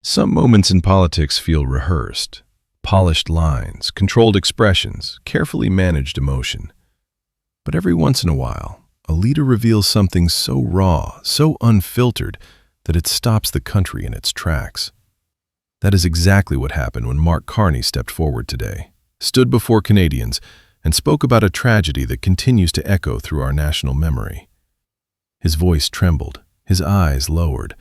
Some moments in politics feel rehearsed. Polished lines, controlled expressions, carefully managed emotion. But every once in a while, a leader reveals something so raw, so unfiltered, that it stops the country in its tracks. That is exactly what happened when Mark Carney stepped forward today, stood before Canadians, and spoke about a tragedy that continues to echo through our national memory. His voice trembled, his eyes lowered,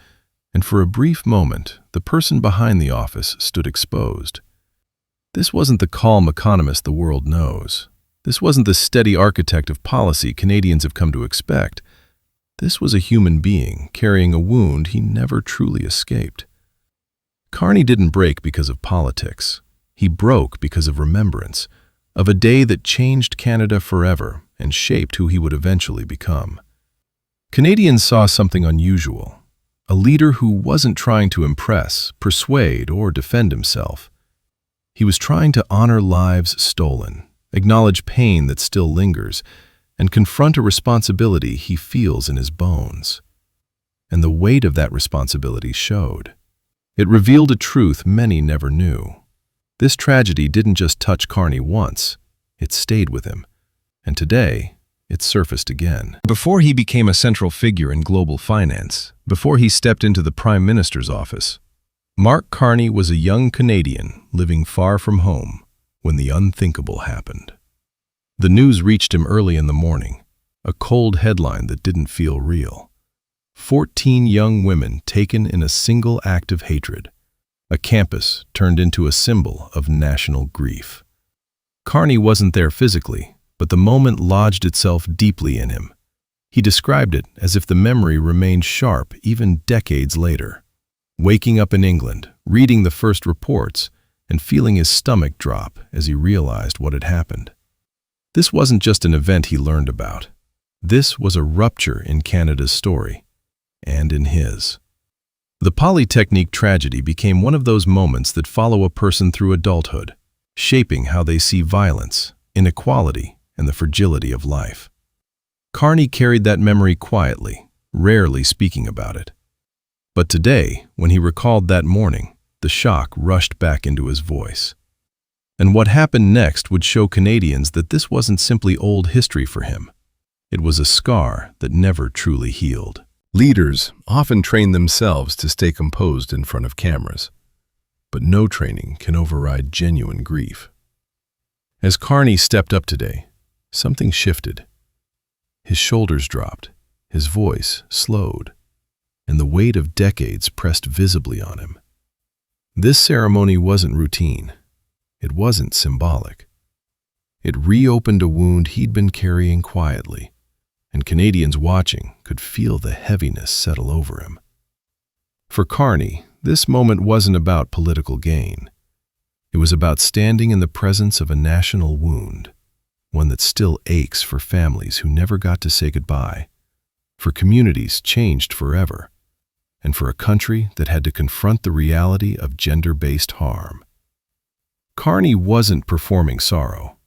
and for a brief moment, the person behind the office stood exposed. This wasn't the calm economist the world knows. This wasn't the steady architect of policy Canadians have come to expect. This was a human being carrying a wound he never truly escaped. Carney didn't break because of politics. He broke because of remembrance, of a day that changed Canada forever and shaped who he would eventually become. Canadians saw something unusual. A leader who wasn't trying to impress, persuade, or defend himself. He was trying to honor lives stolen, acknowledge pain that still lingers, and confront a responsibility he feels in his bones. And the weight of that responsibility showed. It revealed a truth many never knew. This tragedy didn't just touch Carney once, it stayed with him. And today, it surfaced again. Before he became a central figure in global finance, before he stepped into the Prime Minister's office, Mark Carney was a young Canadian living far from home when the unthinkable happened. The news reached him early in the morning, a cold headline that didn't feel real. 14 young women taken in a single act of hatred. A campus turned into a symbol of national grief. Carney wasn't there physically, but the moment lodged itself deeply in him. He described it as if the memory remained sharp even decades later. Waking up in England, reading the first reports, and feeling his stomach drop as he realized what had happened. This wasn't just an event he learned about. This was a rupture in Canada's story, and in his. The Polytechnique tragedy became one of those moments that follow a person through adulthood, shaping how they see violence, inequality, and the fragility of life. Carney carried that memory quietly, rarely speaking about it. But today, when he recalled that morning, the shock rushed back into his voice. And what happened next would show Canadians that this wasn't simply old history for him. It was a scar that never truly healed. Leaders often train themselves to stay composed in front of cameras, but no training can override genuine grief. As Carney stepped up today, something shifted. His shoulders dropped, his voice slowed, and the weight of decades pressed visibly on him. This ceremony wasn't routine. It wasn't symbolic. It reopened a wound he'd been carrying quietly, and Canadians watching could feel the heaviness settle over him. For Carney, this moment wasn't about political gain. It was about standing in the presence of a national wound, one that still aches for families who never got to say goodbye, for communities changed forever, and for a country that had to confront the reality of gender-based harm. Carney wasn't performing sorrow.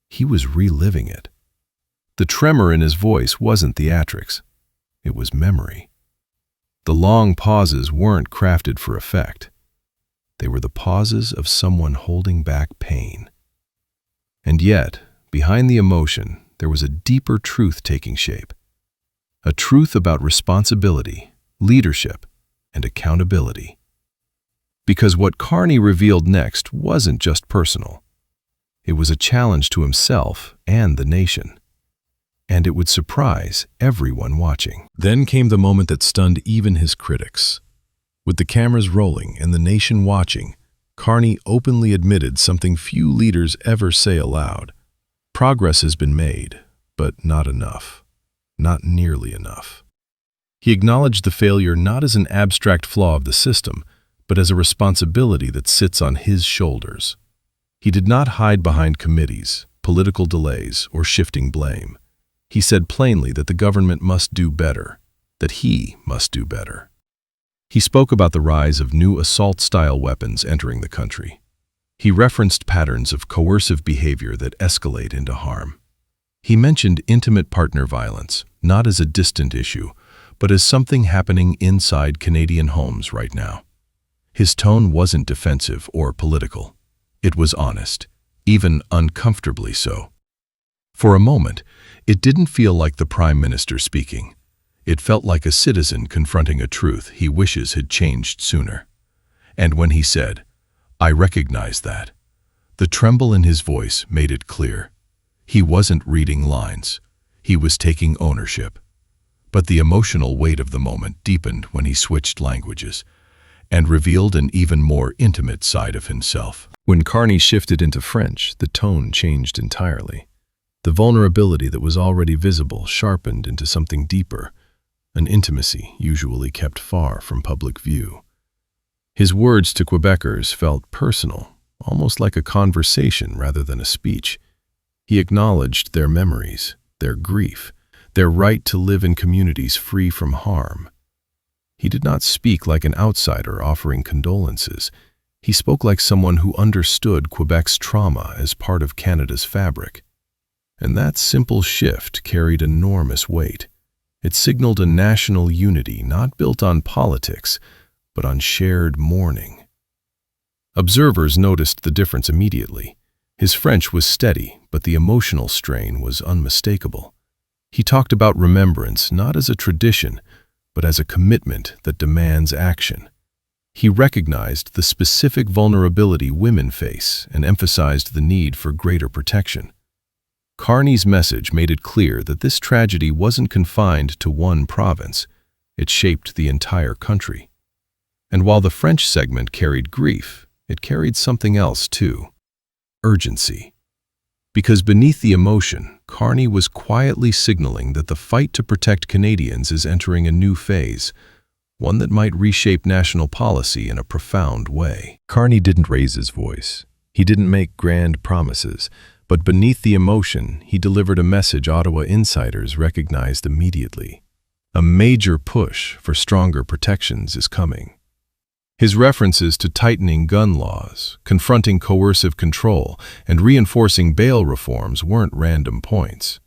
He was reliving it. The tremor in his voice wasn't theatrics. It was memory. The long pauses weren't crafted for effect. They were the pauses of someone holding back pain. And yet, behind the emotion, there was a deeper truth taking shape. A truth about responsibility, leadership, and accountability. Because what Carney revealed next wasn't just personal. It was a challenge to himself and the nation. And it would surprise everyone watching. Then came the moment that stunned even his critics. With the cameras rolling and the nation watching, Carney openly admitted something few leaders ever say aloud. Progress has been made, but not enough. Not nearly enough. He acknowledged the failure not as an abstract flaw of the system, but as a responsibility that sits on his shoulders. He did not hide behind committees, political delays, or shifting blame. He said plainly that the government must do better, that he must do better. He spoke about the rise of new assault-style weapons entering the country. He referenced patterns of coercive behavior that escalate into harm. He mentioned intimate partner violence, not as a distant issue, but as something happening inside Canadian homes right now. His tone wasn't defensive or political. It was honest, even uncomfortably so. For a moment, it didn't feel like the Prime Minister speaking. It felt like a citizen confronting a truth he wishes had changed sooner. And when he said, "I recognize that," the tremble in his voice made it clear. He wasn't reading lines. He was taking ownership. But the emotional weight of the moment deepened when he switched languages and revealed an even more intimate side of himself. When Carney shifted into French, the tone changed entirely. The vulnerability that was already visible sharpened into something deeper, an intimacy usually kept far from public view. His words to Quebecers felt personal, almost like a conversation rather than a speech. He acknowledged their memories, their grief, their right to live in communities free from harm. He did not speak like an outsider offering condolences. He spoke like someone who understood Quebec's trauma as part of Canada's fabric. And that simple shift carried enormous weight. It signaled a national unity not built on politics, but on shared mourning. Observers noticed the difference immediately. His French was steady, but the emotional strain was unmistakable. He talked about remembrance not as a tradition, but as a commitment that demands action. He recognized the specific vulnerability women face and emphasized the need for greater protection. Carney's message made it clear that this tragedy wasn't confined to one province. It shaped the entire country. And while the French segment carried grief, it carried something else too: urgency. Because beneath the emotion, Carney was quietly signaling that the fight to protect Canadians is entering a new phase, one that might reshape national policy in a profound way. Carney didn't raise his voice. He didn't make grand promises, but beneath the emotion, he delivered a message Ottawa insiders recognized immediately. A major push for stronger protections is coming. His references to tightening gun laws, confronting coercive control, and reinforcing bail reforms weren't random points.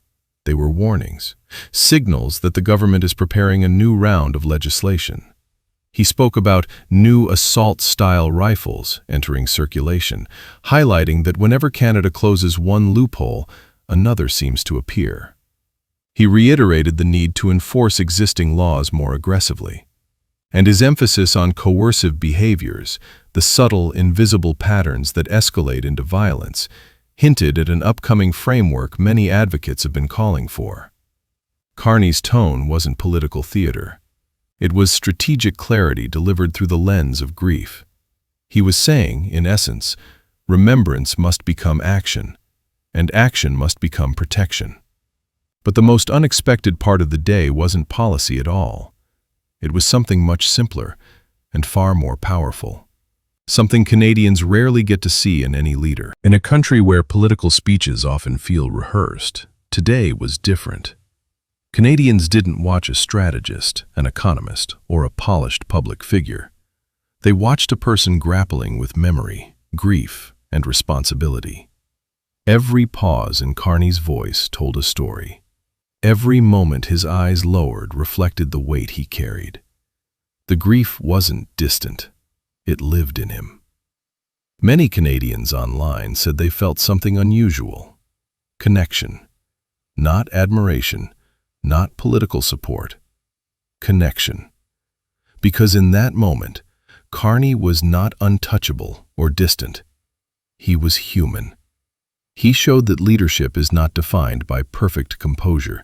They were warnings, signals that the government is preparing a new round of legislation. He spoke about new assault-style rifles entering circulation, highlighting that whenever Canada closes one loophole, another seems to appear. He reiterated the need to enforce existing laws more aggressively. And his emphasis on coercive behaviors, the subtle, invisible patterns that escalate into violence, hinted at an upcoming framework many advocates have been calling for. Carney's tone wasn't political theater. It was strategic clarity delivered through the lens of grief. He was saying, in essence, remembrance must become action, and action must become protection. But the most unexpected part of the day wasn't policy at all. It was something much simpler and far more powerful. Something Canadians rarely get to see in any leader. In a country where political speeches often feel rehearsed, today was different. Canadians didn't watch a strategist, an economist, or a polished public figure. They watched a person grappling with memory, grief, and responsibility. Every pause in Carney's voice told a story. Every moment his eyes lowered reflected the weight he carried. The grief wasn't distant. It lived in him. Many Canadians online said they felt something unusual. Connection. Not admiration, not political support. Connection. Because in that moment, Carney was not untouchable or distant. He was human. He showed that leadership is not defined by perfect composure,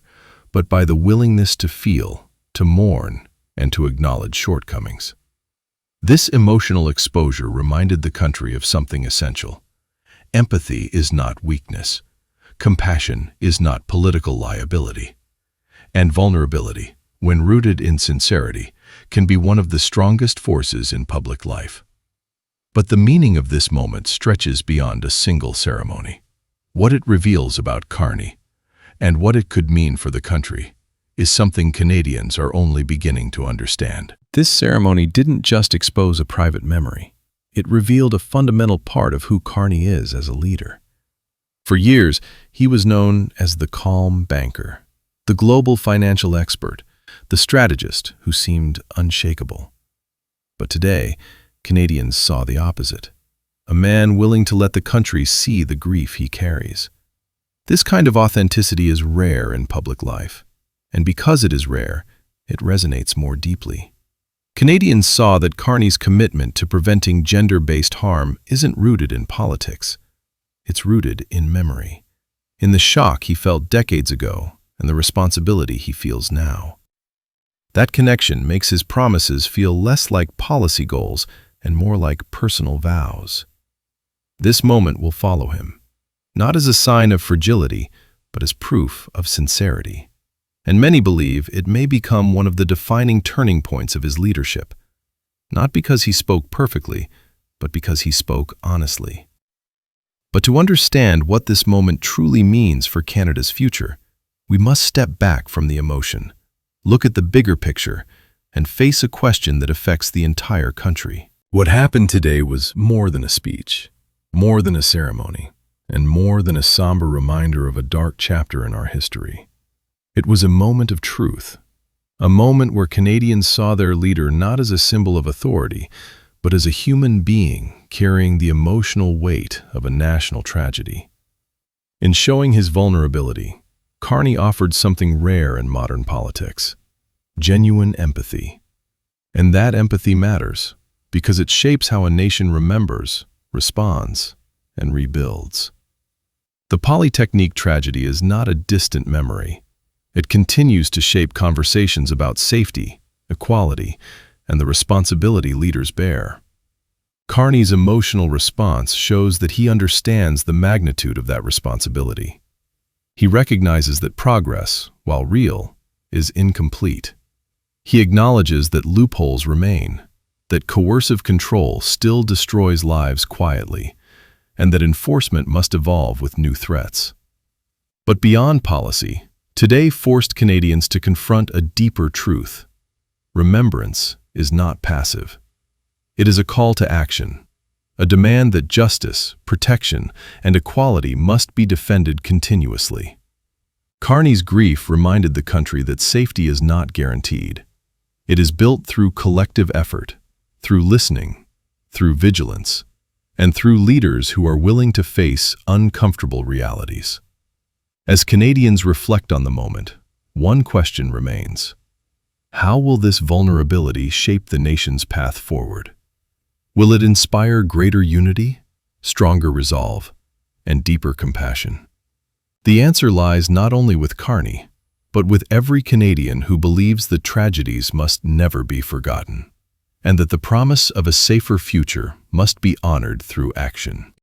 but by the willingness to feel, to mourn, and to acknowledge shortcomings. This emotional exposure reminded the country of something essential. Empathy is not weakness. Compassion is not political liability. And vulnerability, when rooted in sincerity, can be one of the strongest forces in public life. But the meaning of this moment stretches beyond a single ceremony. What it reveals about Carney, and what it could mean for the country, is something Canadians are only beginning to understand. This ceremony didn't just expose a private memory. It revealed a fundamental part of who Carney is as a leader. For years, he was known as the calm banker, the global financial expert, the strategist who seemed unshakable. But today, Canadians saw the opposite. A man willing to let the country see the grief he carries. This kind of authenticity is rare in public life, and because it is rare, it resonates more deeply. Canadians saw that Carney's commitment to preventing gender-based harm isn't rooted in politics. It's rooted in memory, in the shock he felt decades ago and the responsibility he feels now. That connection makes his promises feel less like policy goals and more like personal vows. This moment will follow him, not as a sign of fragility, but as proof of sincerity. And many believe it may become one of the defining turning points of his leadership, not because he spoke perfectly, but because he spoke honestly. But to understand what this moment truly means for Canada's future, we must step back from the emotion, look at the bigger picture, and face a question that affects the entire country. What happened today was more than a speech, more than a ceremony, and more than a somber reminder of a dark chapter in our history. It was a moment of truth, a moment where Canadians saw their leader not as a symbol of authority, but as a human being carrying the emotional weight of a national tragedy. In showing his vulnerability, Carney offered something rare in modern politics: genuine empathy. And that empathy matters, because it shapes how a nation remembers, responds, and rebuilds. The Polytechnique tragedy is not a distant memory. It continues to shape conversations about safety, equality, and the responsibility leaders bear. Carney's emotional response shows that he understands the magnitude of that responsibility. He recognizes that progress, while real, is incomplete. He acknowledges that loopholes remain, that coercive control still destroys lives quietly, and that enforcement must evolve with new threats. But beyond policy, today forced Canadians to confront a deeper truth. Remembrance is not passive. It is a call to action, a demand that justice, protection, and equality must be defended continuously. Carney's grief reminded the country that safety is not guaranteed. It is built through collective effort, through listening, through vigilance, and through leaders who are willing to face uncomfortable realities. As Canadians reflect on the moment, one question remains: how will this vulnerability shape the nation's path forward? Will it inspire greater unity, stronger resolve, and deeper compassion? The answer lies not only with Carney, but with every Canadian who believes that tragedies must never be forgotten, and that the promise of a safer future must be honored through action.